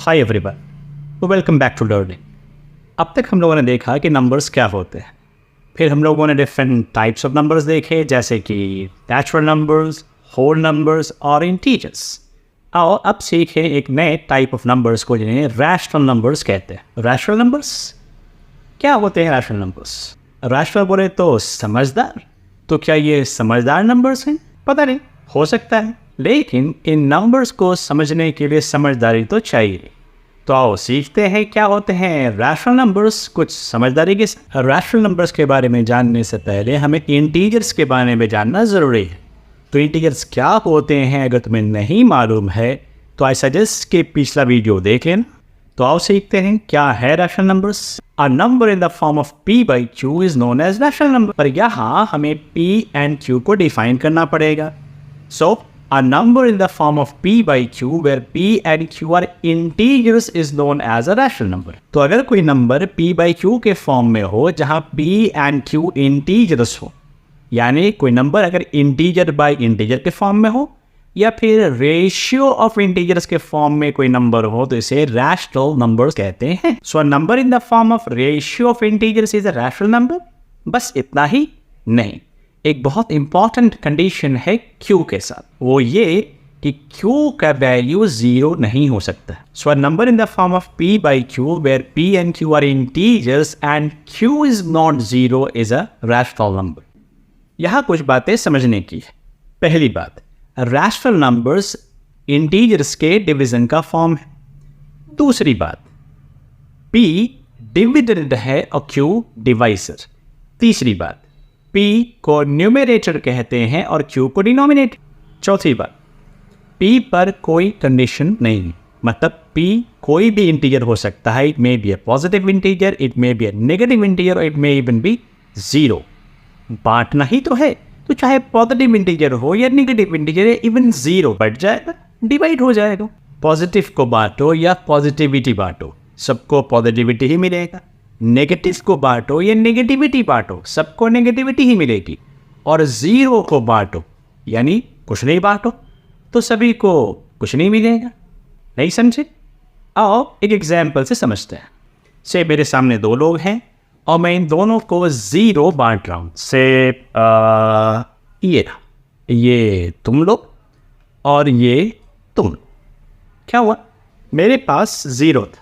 Hi everyone, welcome back to learning. अब तक हम लोगों ने देखा कि नंबर्स क्या होते हैं, फिर हम लोगों ने डिफरेंट टाइप्स ऑफ नंबर्स देखे, जैसे कि नेचुरल नंबर्स, होल नंबर्स और इंटीजर्स। आओ अब सीखें एक नए टाइप ऑफ नंबर्स को जिन्हें रैशनल नंबर्स कहते हैं। रैशनल नंबर्स क्या होते हैं? रैशनल नंबर्स, रैशनल बोले तो समझदार। तो क्या ये समझदार नंबर्स हैं? पता नहीं, हो सकता है, लेकिन इन नंबर्स को समझने के लिए समझदारी तो चाहिए। तो आओ सीखते हैं क्या होते हैं रैशनल नंबर्स कुछ समझदारी के साथ। रैशनल नंबर्स के बारे में जानने से पहले हमें इंटीजर्स के बारे में जानना ज़रूरी है। तो इंटीजर्स क्या होते हैं अगर तुम्हें नहीं मालूम है तो आई सजेस्ट कि पिछला वीडियो देख लेना। तो आओ सीखते हैं क्या है rational numbers. A number in the form of p by q is known as rational number. पर यहाँ हमें p एंड q को डिफाइन करना पड़ेगा। सो a number in the form of p by q where p and q are integers is known as a rational number। तो अगर कोई number p by q के फॉर्म में हो जहां p and q इंटीजर्स हो, यानी कोई नंबर अगर इंटीजर बाय इंटीजर के फॉर्म में हो या फिर रेशियो ऑफ इंटीजर्स के फॉर्म में कोई नंबर हो, तो इसे रैशनल नंबर्स कहते हैं। So a number in the form of ratio of integers is a rational number. बस इतना ही नहीं, एक बहुत इंपॉर्टेंट कंडीशन है Q के साथ, वो ये कि Q का वैल्यू 0 नहीं हो सकता। So a number in the form of p by q where p and q are integers and q is not 0 is a rational number। यहाँ कुछ बातें समझने की है। पहली बात, रैशनल नंबर्स इंटीजर्स के डिवीजन का फॉर्म है। दूसरी बात, p डिविडेंड है और q डिवाइसर। तीसरी बात, p को न्यूमरेटर कहते हैं और q को डिनोमिनेटर। चौथी बात, p पर कोई कंडीशन नहीं है, मतलब p कोई भी इंटीजर हो सकता है। It may be a positive integer, it may be a negative integer, और इट मे इवन बी 0। बांटना ही तो है, तो चाहे पॉजिटिव इंटीजर हो या नेगेटिव इंटीजर है, इवन 0 बढ़ जाएगा, डिवाइड हो जाएगा। पॉजिटिव को बांटो या पॉजिटिविटी बांटो, सबको पॉजिटिविटी ही मिलेगा। नेगेटिव को बांटो या नेगेटिविटी बांटो, सबको नेगेटिविटी ही मिलेगी। और 0 को बांटो यानी कुछ नहीं बांटो, तो सभी को कुछ नहीं मिलेगा। नहीं समझे? आओ एक एग्जाम्पल से समझते हैं। से मेरे सामने दो लोग हैं और मैं इन दोनों को 0 बांट रहा हूँ। से ये तुम लोग और ये तुम लोग। क्या हुआ? मेरे पास 0 था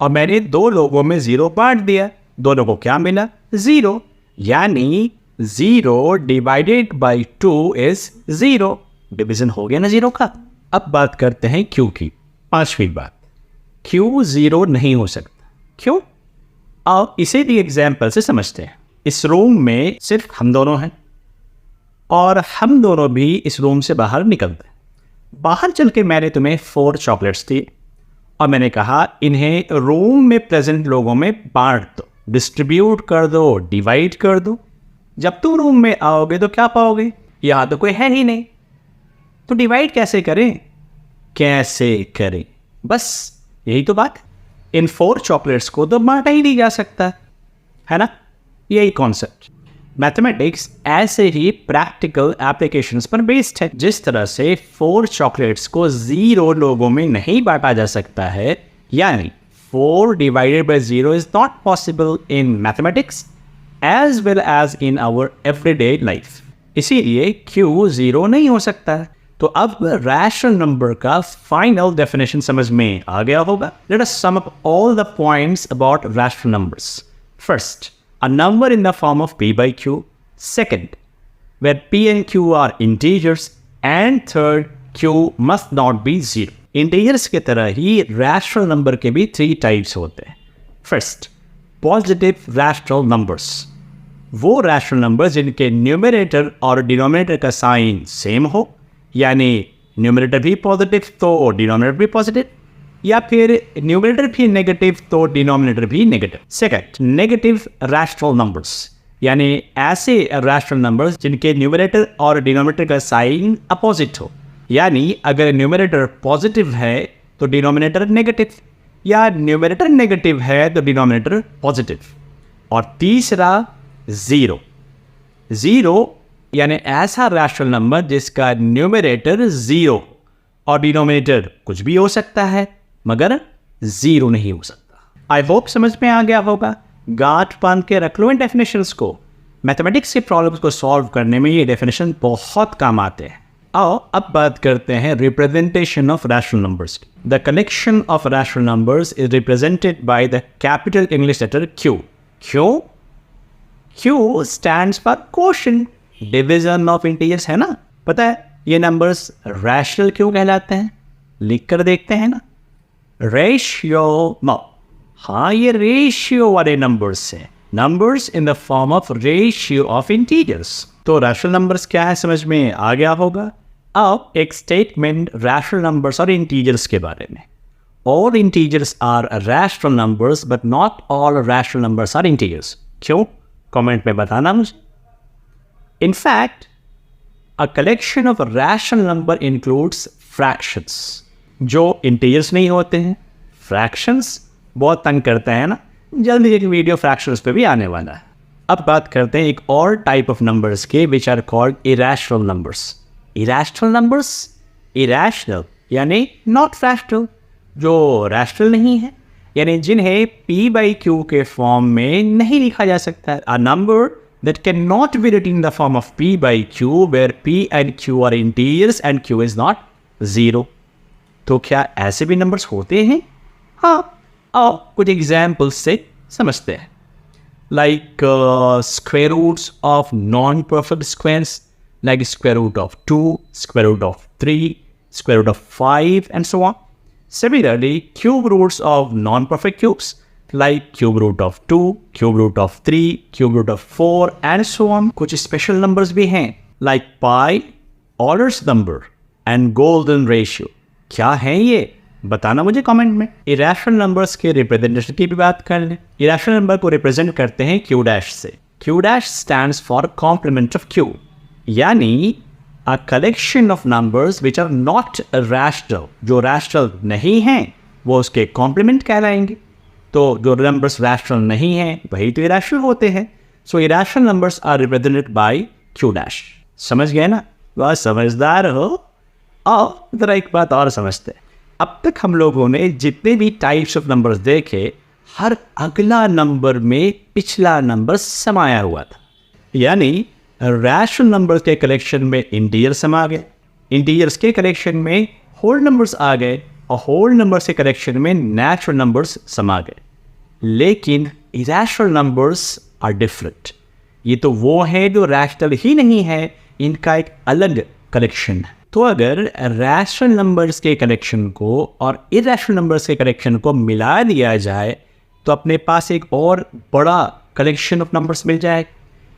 और मैंने दो लोगों में 0 बांट दिया। दोनों को क्या मिला? 0, यानी 0 डिवाइडेड बाई 2 इज 0। डिवीजन हो गया ना 0 का। अब बात करते हैं Q की। पांचवी बात, Q 0 नहीं हो सकता। क्यों? अब इसे भी एग्जाम्पल से समझते हैं। इस रूम में सिर्फ हम दोनों हैं और हम दोनों भी इस रूम से बाहर निकलते हैं। बाहर चल के मैंने तुम्हें 4 चॉकलेट्स दिए और मैंने कहा इन्हें रूम में प्रेजेंट लोगों में बांट दो, डिस्ट्रीब्यूट कर दो, डिवाइड कर दो। जब तुम रूम में आओगे तो क्या पाओगे? यहाँ तो कोई है ही नहीं, तो डिवाइड कैसे करें? बस यही तो बात। इन 4 चॉकलेट्स को तो बांटा ही नहीं जा सकता, है ना? यही कॉन्सेप्ट। मैथमेटिक्स ऐसे ही प्रैक्टिकल एप्लीकेशंस पर बेस्ड है। जिस तरह से 4 चॉकलेट्स को 0 लोगों में नहीं बांटा जा सकता है, यानी 4 divided by 0 is not possible in mathematics as well as in our everyday life. इसीलिए Q 0 नहीं हो सकता है। तो अब रैशनल नंबर का फाइनल डेफिनेशन समझ में आ गया होगा। Let us sum up all the points about rational numbers. First, a number in the form of p by q. Second, where p and q are integers. And third, q must not be 0. Integers के तरह ही rational number के भी 3 types होते हैं। First, positive rational numbers. वो rational numbers जिनके numerator और denominator का sign same हो, यानी numerator भी positive तो denominator भी positive, या फिर न्यूमरेटर भी नेगेटिव तो डिनोमिनेटर भी negative. Second, negative rational numbers, यानी ऐसे रैशनल नंबर्स जिनके न्यूमरेटर और डिनोमिनेटर का साइन अपोजिट हो, यानी अगर न्यूमरेटर पॉजिटिव है तो डिनोमिनेटर नेगेटिव, या न्यूमरेटर नेगेटिव है तो डिनोमिनेटर पॉजिटिव। और तीसरा, 0 यानी ऐसा रैशनल नंबर जिसका न्यूमरेटर 0 और डिनोमिनेटर कुछ भी हो सकता है मगर जीरो नहीं हो सकता। आई होप समझ में आ गया होगा। गांठ बांध के रख लो इन डेफिनेशंस को। मैथमेटिक्स के प्रॉब्लम्स को सॉल्व करने में ये डेफिनेशन बहुत काम आते हैं। आओ अब बात करते हैं representation of rational numbers. The collection of rational numbers is represented by the capital English letter Q. क्यों? Q stands for quotient, division of integers, है ना। पता है ये नंबर्स रैशनल क्यों कहलाते हैं? लिख कर देखते हैं ना। रेशियो, नो, हाँ ये रेशियो वाले नंबर्स हैं। Numbers in the form of ratio of integers. तो रैशनल नंबर्स क्या है समझ में आ गया होगा। अब एक स्टेटमेंट रैशनल नंबर्स और इंटीजर्स के बारे में। All integers are rational numbers but not all rational numbers are integers. क्यों? कमेंट में बताना मुझे। In fact a collection of rational number includes fractions, जो इंटीजर्स नहीं होते हैं। फ्रैक्शंस बहुत तंग करते हैं ना। जल्दी एक वीडियो फ्रैक्शंस पे भी आने वाला है। अब बात करते हैं एक और टाइप ऑफ नंबर्स के, which are called irrational numbers. Irrational numbers, irrational यानी नॉट रैशनल, जो रैशनल नहीं है, यानी जिन्हें p by q के फॉर्म में नहीं लिखा जा सकता है। A number that cannot be written in the form of p by q where p and q are integers and q is not 0। तो क्या ऐसे भी नंबर्स होते हैं? हाँ, आओ कुछ एग्जाम्पल्स से समझते हैं। Like square roots of non perfect squares, like square root of 2, square root of 3, square root of 5 and so on. Similarly, cube roots of non-perfect cubes like cube root of 2, cube root of 3, cube root of 4 and so on। कुछ special numbers भी हैं like pi, Euler's number and golden ratio। क्या है ये? बताना मुझे comment में। irrational numbers के रिप्रेजेंटेशन की भी बात कर लें। irrational नंबर को रिप्रेजेंट करते हैं q डैश से। q dash stands for complement of q, यानी a collection of numbers which are not rational। जो rational नहीं हैं वो उसके complement कहलाएंगे। तो जो numbers rational नहीं हैं वही तो irrational होते हैं। So irrational numbers are represented by q dash। समझ गए ना? बहुत समझदार हो। आओ जरा एक बात और समझते हैं। अब तक हम लोगों ने जितने भी टाइप्स ऑफ नंबर्स देखे, हर अगला नंबर में पिछला नंबर समाया हुआ था। यानी रैशनल नंबर्स के कलेक्शन में इंटीजर्स समा गए, इंटीजर्स के कलेक्शन में होल नंबर्स आ गए और होल नंबर्स के कलेक्शन में नेचुरल नंबर्स समा गए। लेकिन इरैशनल नंबर्स आर डिफरेंट। ये तो वो है जो रैशनल ही नहीं है, इनका एक अलग कलेक्शन है। तो अगर रैशनल नंबर्स के कलेक्शन को और इरैशनल नंबर्स के कलेक्शन को मिला दिया जाए तो अपने पास एक और बड़ा कलेक्शन ऑफ नंबर्स मिल जाए।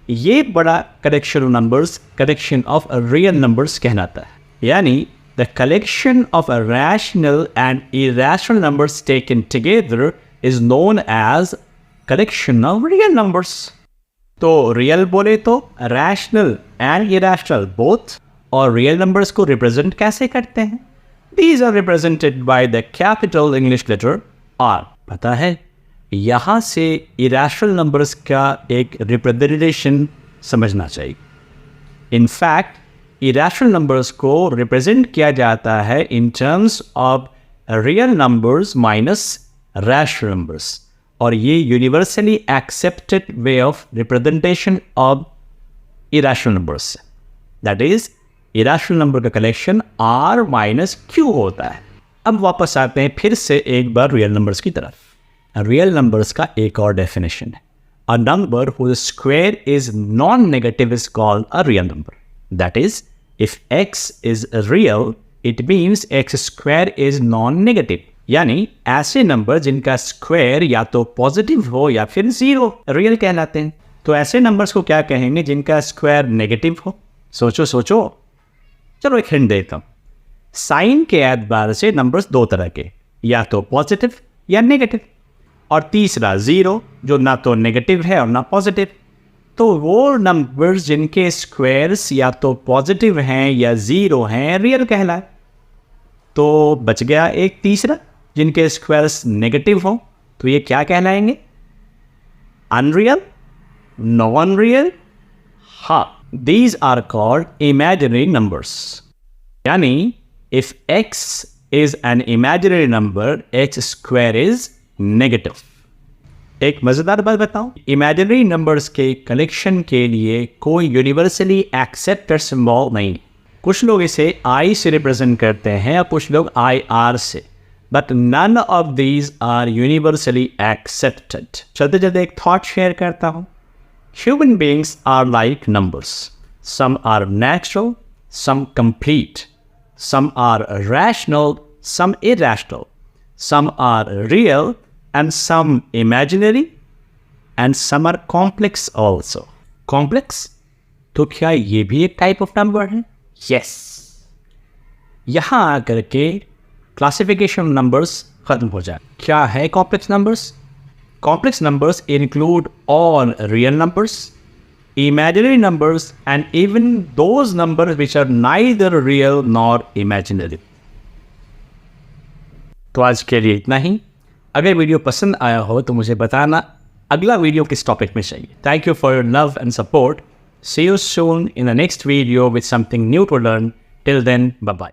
ये बड़ा collection of numbers collection of real numbers कहलाता है। यानी the collection of rational and irrational numbers taken together is known as collection of real numbers. तो रियल बोले तो रैशनल एंड इरैशनल बोथ, और रियल नंबर्स को रिप्रेजेंट कैसे करते हैं? These are represented by the capital English letter R. पता है, यहाँ से इरैशनल नंबर्स का एक रिप्रेजेंटेशन समझना चाहिए। इन फैक्ट इरैशनल नंबर्स को रिप्रेजेंट किया जाता है in terms of real numbers minus rational numbers, और ये universally accepted way of representation of irrational numbers. That is irrational number का कलेक्शन r माइनस q होता है। अब वापस आते हैं फिर से एक बार रियल नंबर्स की तरफ। रियल नंबर्स का एक और डेफिनेशन है, a number whose square is non-negative is called a real number। That is, if x is real, it means x square is non-negative। यानी ऐसे नंबर जिनका स्क्वायर या तो पॉजिटिव हो या फिर जीरो रियल कहलाते हैं। तो ऐसे नंबर्स को क्या कहेंगे जिनका स्क्वायर नेगेटिव हो? सोचो सोचो। चलो एक हिंट देता हूँ। साइन के एतबार से नंबर्स दो तरह के, या तो पॉजिटिव या नेगेटिव, और तीसरा जीरो जो ना तो नेगेटिव है और ना पॉजिटिव। तो वो नंबर्स जिनके स्क्वायर्स या तो पॉजिटिव हैं या जीरो हैं रियल कहलाए। तो बच गया एक तीसरा जिनके स्क्वायर्स नेगेटिव हो, तो ये क्या कहलाएंगे? Unreal, non real. हाँ, these are called imaginary numbers। यानी if x is an imaginary number, h square is negative. एक मजेदार बात बताऊं, इमेजिनरी नंबर्स के कलेक्शन के लिए कोई यूनिवर्सली एक्सेप्टेड सिंबल नहीं। कुछ लोग इसे I से रिप्रेजेंट करते हैं और कुछ लोग IR से, but none of these are universally accepted. चलते चलते एक थॉट शेयर करता हूं। Human beings are like numbers, some are natural, some complete, some are rational, some irrational, some are real and some imaginary and some are complex also. Complex? तो क्या ये भी एक टाइप ऑफ नंबर है? Yes. यहाँ आकर के classification numbers खत्म हो जाए। क्या है complex numbers? Complex numbers include all real numbers, imaginary numbers and even those numbers which are neither real nor imaginary. तो आज के लिए इतना ही। अगर वीडियो पसंद आया हो तो मुझे बताना अगला वीडियो किस टॉपिक में चाहिए। Thank you for your love and support. See you soon in the next video with something new to learn. Till then, bye-bye.